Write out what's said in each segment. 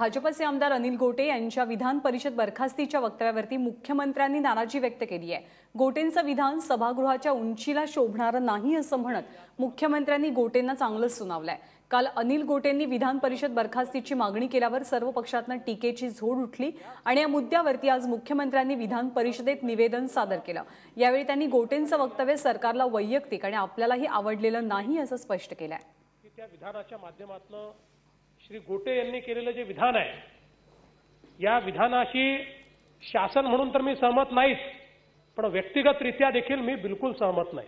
भाजपचे आमदार अनिल गोटे यांच्या विधान परिषद बरखास्तीच्या वक्तव्यावरती मुख्यमंत्र्यांनी नाराजी व्यक्त केली आहे। गोटेंचं विधान सभागृहाच्या उंचीला शोभणारं नाही असं म्हणत मुख्यमंत्र्यांनी गोटेंना चांगलंच सुनावलंय। काल अनिल गोटेंनी विधान परिषद बरखास्तीची मागणी केल्यावर सर्व पक्षातून टीकेची झोड उठली आणि या मुद्द्यावरती आज मुख्यमंत्र्यांनी विधान परिषदेत निवेदन सादर केलं। यावेळी त्यांनी गोटेंचं वक्तव्य सरकारला वैयक्तिक आणि आपल्यालाही आवडलेलं नाही असं स्पष्ट केलंय। त्या विधानाच्या माध्यमातून श्री गोटे यांनी केलेलं जे विधान आहे, या विधानाशी शासन म्हणून तर मी सहमत नाहीच, पण व्यक्तिगतरित्या देखील मी बिलकुल सहमत नाही।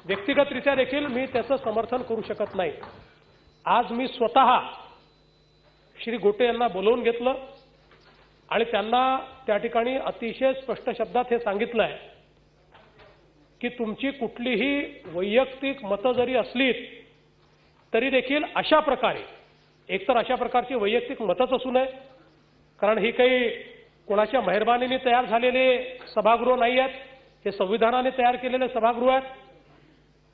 व्यक्तिगतरित्या देखील मी त्याचं समर्थन करू शकत नाही। आज मी स्वतः श्री गोटे यांना बोलवून घेतलं आणि त्यांना त्या ठिकाणी अतिशय स्पष्ट शब्दात हे सांगितलं आहे की तुमची कुठलीही वैयक्तिक मतं जरी असली तरी देखील अशा प्रकारे एकतर अशा प्रकारची वैयक्तिक मतच असू नये, कारण ही काही कोणाच्या मेहरबानीने तयार झालेले सभागृह नाही आहेत, हे संविधानाने तयार केलेले सभागृह आहेत।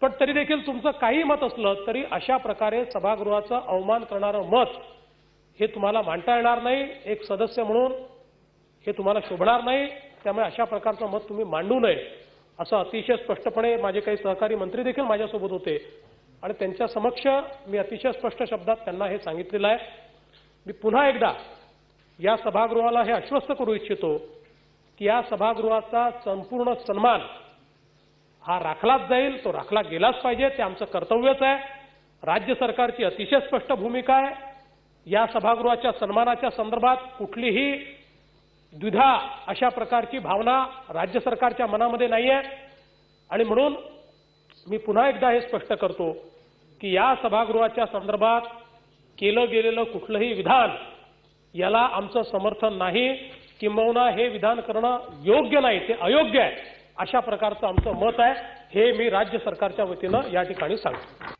पण तरी देखील तुमचं काही मत असलं तरी अशा प्रकारे सभागृहाचा अवमान करणारं मत हे तुम्हाला मांडता येणार नाही। एक सदस्य म्हणून हे तुम्हाला शोभणार नाही, त्यामुळे अशा प्रकारचं मत तुम्ही मांडू नये असं अतिशय स्पष्टपणे माझे काही सहकारी मंत्री देखील माझ्यासोबत होते आणि त्यांच्या समक्ष मी अतिशय स्पष्ट शब्दात त्यांना हे सांगितलेलं आहे। मी पुन्हा एकदा या सभागृहाला हे आश्वस्त करू इच्छितो की या सभागृहाचा संपूर्ण सन्मान हा राखलाच जाईल, तो राखला गेलाच पाहिजे, ते आमचं कर्तव्यच आहे। राज्य सरकारची अतिशय स्पष्ट भूमिका आहे। या सभागृहाच्या सन्मानाच्या संदर्भात कुठलीही द्विधा अशा प्रकारची भावना राज्य सरकारच्या मनामध्ये नाही आहे आणि म्हणून मी पुन्हा एकदा हे स्पष्ट करतो की या सभागृहाच्या संदर्भात केलं गेलेलं कुठलंही विधान याला आमचं समर्थन नाही, किंबहुना हे विधान करणं योग्य नाही, ते अयोग्य आहे, अशा प्रकारचं आमचं मत आहे। हे मी राज्य सरकारच्या वतीनं या ठिकाणी सांगतो।